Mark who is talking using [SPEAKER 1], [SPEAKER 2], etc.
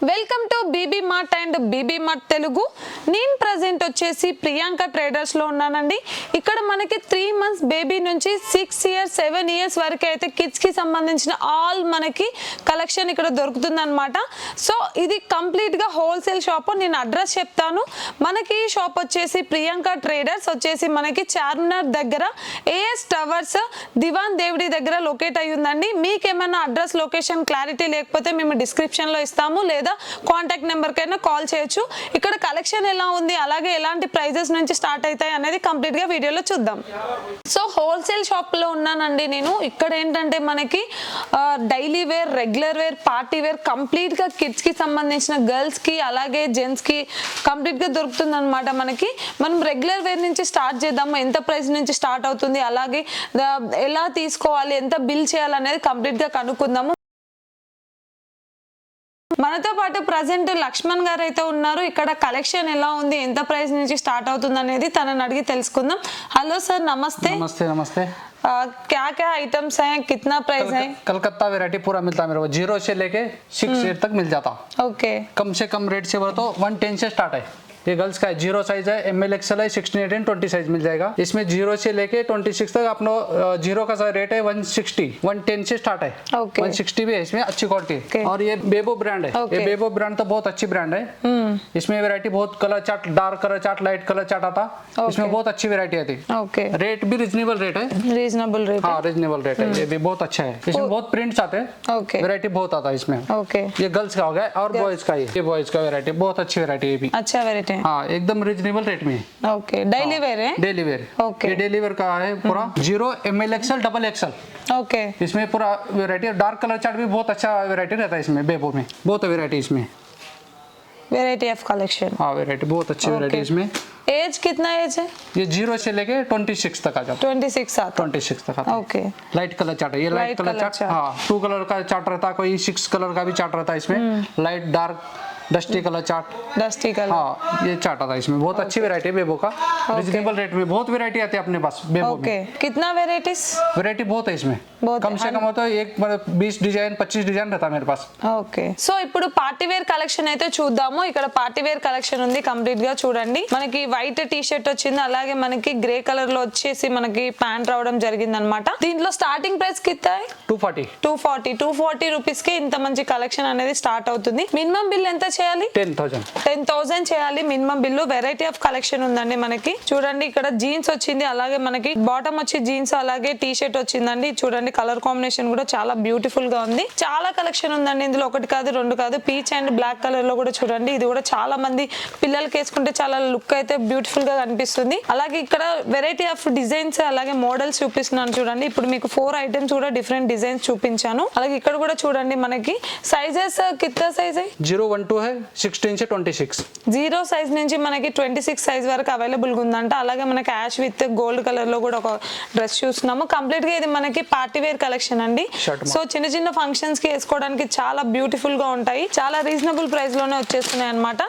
[SPEAKER 1] Welcome to BB Mart and BB Mart Telugu. నేను present వచ్చేసి Priyanka traders లో ఉన్నానండి. ఇక్కడ మనకి 3 months బేబీ నుంచి 6 years 7 years వరకు అయితే కిడ్స్ కి సంబంధించిన ఆల్ మనకి కలెక్షన్ ఇక్కడ దొరుకుతుంది అనమాట. సో ఇది కంప్లీట్ గా హోల్సేల్ షాప్. నేను అడ్రస్ చెప్తాను. మనకి షాప్ వచ్చేసి ప్రియాంక ట్రేడర్స్ వచ్చేసి మనకి చార్మినార్ దగ్గర ఏఎస్ టవర్స్ దివాన్ దేవుడి దగ్గర లొకేట్ అయ్యి ఉందండి. మీకు ఏమైనా అడ్రస్ లొకేషన్ క్లారిటీ లేకపోతే మేము డిస్క్రిప్షన్ లో ఇస్తాము, లేదా కాంటాక్ట్ నెంబర్ కైనా కాల్ చేయొచ్చు. ఇక్కడ కలెక్షన్ ఎలా ఉంది, అలాగే ఎలాంటి ప్రైజెస్ నుంచి స్టార్ట్ అవుతాయి అనేది కంప్లీట్ గా వీడియోలో చూద్దాం. సో హోల్సేల్ షాప్ లో ఉన్నానండి నేను. ఇక్కడ ఏంటంటే మనకి daily wear, regular wear, party wear complete గా కిడ్స్ కి సంబంధించిన గర్ల్స్ కి అలాగే జెంట్స్ కి కంప్లీట్ గా దొరుకుతుంది అనమాట. మనకి మనం రెగ్యులర్ వేర్ నుంచి స్టార్ట్ చేద్దాము. ఎంత ప్రైస్ నుంచి స్టార్ట్ అవుతుంది, అలాగే ఎలా తీసుకోవాలి, ఎంత బిల్ చేయాలి అనేది కంప్లీట్ గా కనుక్కుందాము. మనతో పాటు ప్రజెంట్ లక్ష్మణ్ గారు అయితే ఉన్నారు. ఇక్కడ కలెక్షన్ ఎలా ఉంది, ఎంత ప్రైస్ నుంచి స్టార్ట్ అవుతుంది అనేది తనని అడిగి తెలుసుకుందాం. హలో సార్, నమస్తే.
[SPEAKER 2] नमस्ते नमस्ते।
[SPEAKER 1] क्या क्या आइटम्स हैं, कितना प्राइस है?
[SPEAKER 2] कलकत्ता वैरायटी पूरा मिलता है मेरे को, 0 से लेके 6 8 तक मिल जाता।
[SPEAKER 1] ओके,
[SPEAKER 2] कम से कम रेट से बोलो तो 110 से स्टार्ट है। ये गर्ल्स का है, 0 साइज है, ML XL है, 16 18 20 साइज मिल जाएगा। इसमें 0 से लेके 26 तक अपना 0 का रेट है 160, 110 से स्टार्ट है।
[SPEAKER 1] Okay.
[SPEAKER 2] 160 भी है इसमें, अच्छी क्वालिटी।
[SPEAKER 1] Okay.
[SPEAKER 2] और ये बेबो ब्रांड है।
[SPEAKER 1] Okay.
[SPEAKER 2] ये बेबो ब्रांड तो बहुत अच्छी ब्रांड है। इसमें वैरायटी बहुत, colour chart, dark colour chart, light colour chart आता।
[SPEAKER 1] Okay.
[SPEAKER 2] इसमें बहुत अच्छी वैरायटी आती।
[SPEAKER 1] ओके,
[SPEAKER 2] रेट भी रिजनेबल रेट है।
[SPEAKER 1] रीजनेबल रेट है.
[SPEAKER 2] हाँ रिजनेबल रेट है। ये भी बहुत अच्छा है। इसमें बहुत प्रिंट्स आते हैं।
[SPEAKER 1] ओके,
[SPEAKER 2] वैरायटी बहुत आता है इसमें।
[SPEAKER 1] ओके,
[SPEAKER 2] ये गर्ल्स का हो गया और बॉयज का ये बॉयज का वैरायटी बहुत अच्छी वैरायटी है भी।
[SPEAKER 1] अच्छा वेराइटी है.
[SPEAKER 2] हाँ एकदम रिजनेबल रेट में है।
[SPEAKER 1] ओके, डेली वेयर है.
[SPEAKER 2] Daily wear.
[SPEAKER 1] Okay.
[SPEAKER 2] ये डेली वेयर का है पूरा 0 ML XL double XL।
[SPEAKER 1] Okay,
[SPEAKER 2] इसमें पूरा वैरायटी, डार्क कलर चार्ट भी बहुत अच्छा वैरायटी रहता है इसमें। बेबो में बहुत वैरायटी इसमें।
[SPEAKER 1] Variety of collection.
[SPEAKER 2] हाँ वैरायटी बहुत अच्छी वैरायटी इसमें।
[SPEAKER 1] एज कितना एज है?
[SPEAKER 2] ये 0 से लेके 26 तक आ जाता
[SPEAKER 1] 26 आता.
[SPEAKER 2] 26 तक आता।
[SPEAKER 1] ओके,
[SPEAKER 2] लाइट कलर चार्ट है ये। लाइट कलर चार्ट, हाँ 2 कलर का चार्ट रहता है, कोई 6 कलर का भी चार्ट रहता है इसमें। Light dark dusty colour chart.
[SPEAKER 1] Dusty colour.
[SPEAKER 2] हाँ ये चार्ट आता है इसमें। बहुत अच्छी वैरायटी है बेबो का, रिजनेबल रेट में। बहुत वैरायटी आती है अपने पास बेबो में।
[SPEAKER 1] ओके, कितना वेराइटीज?
[SPEAKER 2] वैरायटी बहुत है इसमें,
[SPEAKER 1] बहुत
[SPEAKER 2] कम से कम हो तो एक 20 डिजाइन 25 डिजाइन रहता है मेरे पास।
[SPEAKER 1] ఓకే, సో ఇప్పుడు పార్టీ వేర్ కలెక్షన్ అయితే చూద్దాము. ఇక్కడ పార్టీ వేర్ కలెక్షన్ ఉంది కంప్లీట్ గా. చూడండి మనకి వైట్ టీ షర్ట్ వచ్చింది, అలాగే మనకి గ్రే కలర్ లో వచ్చేసి మనకి ప్యాంట్ రావడం జరిగింది అనమాట. దీంట్లో స్టార్టింగ్ ప్రైస్ కింద 240 రూపీస్ కి ఇంత మంచి కలెక్షన్ అనేది స్టార్ట్ అవుతుంది. మినిమం బిల్ ఎంత చేయాలి? 10,000 చేయాలి minimum bill. Variety of collection ఉందండి మనకి. చూడండి ఇక్కడ జీన్స్ వచ్చింది, అలాగే మనకి బాటమ్ వచ్చి జీన్స్, అలాగే టీ షర్ట్ వచ్చిందండి. చూడండి కలర్ కాంబినేషన్ కూడా చాలా బ్యూటిఫుల్ గా ఉంది. చాలా కలెక్షన్ ఉందండి ఇందులో, ఒకటి కాదు రెండు కాదు. పీచ్ అండ్ బ్లాక్ కలర్ లో కూడా చూడండి. ఇది కూడా చాలా మంది పిల్లలకి వేసుకుంటే చాలా లుక్ అయితే బ్యూటిఫుల్ గా కనిపిస్తుంది. అలాగే ఇక్కడ వెరైటీ ఆఫ్ డిజైన్స్ అలాగే మోడల్స్ చూపిస్తున్నాను చూడండి. ఇప్పుడు మీకు 4 ఐటమ్స్ కూడా డిఫరెంట్ డిజైన్స్ చూపించాను. అలాగే ఇక్కడ కూడా చూడండి మనకి సైజెస్ కిత్తా సైజ్
[SPEAKER 2] 012 है, 16 से 26।
[SPEAKER 1] 0 సైజ్ నుంచి మనకి 26 సైజ్ వరకు అవైలబుల్ గా ఉందంట. అలాగే మనకి యాష్ విత్ గోల్డ్ కలర్ లో కూడా ఒక డ్రెస్ చూస్తున్నాము. కంప్లీట్ గా ఇది మనకి పార్టీ వేర్ కలెక్షన్ అండి. సో చిన్న చిన్న ఫంక్షన్స్ కి వేసుకోవడానికి చాలా బ్యూటిఫుల్ గా ఉంటాయి. చాలా రీజనబుల్ ప్రైస్ లోనే వచ్చేస్తున్నాయి అన్నమాట.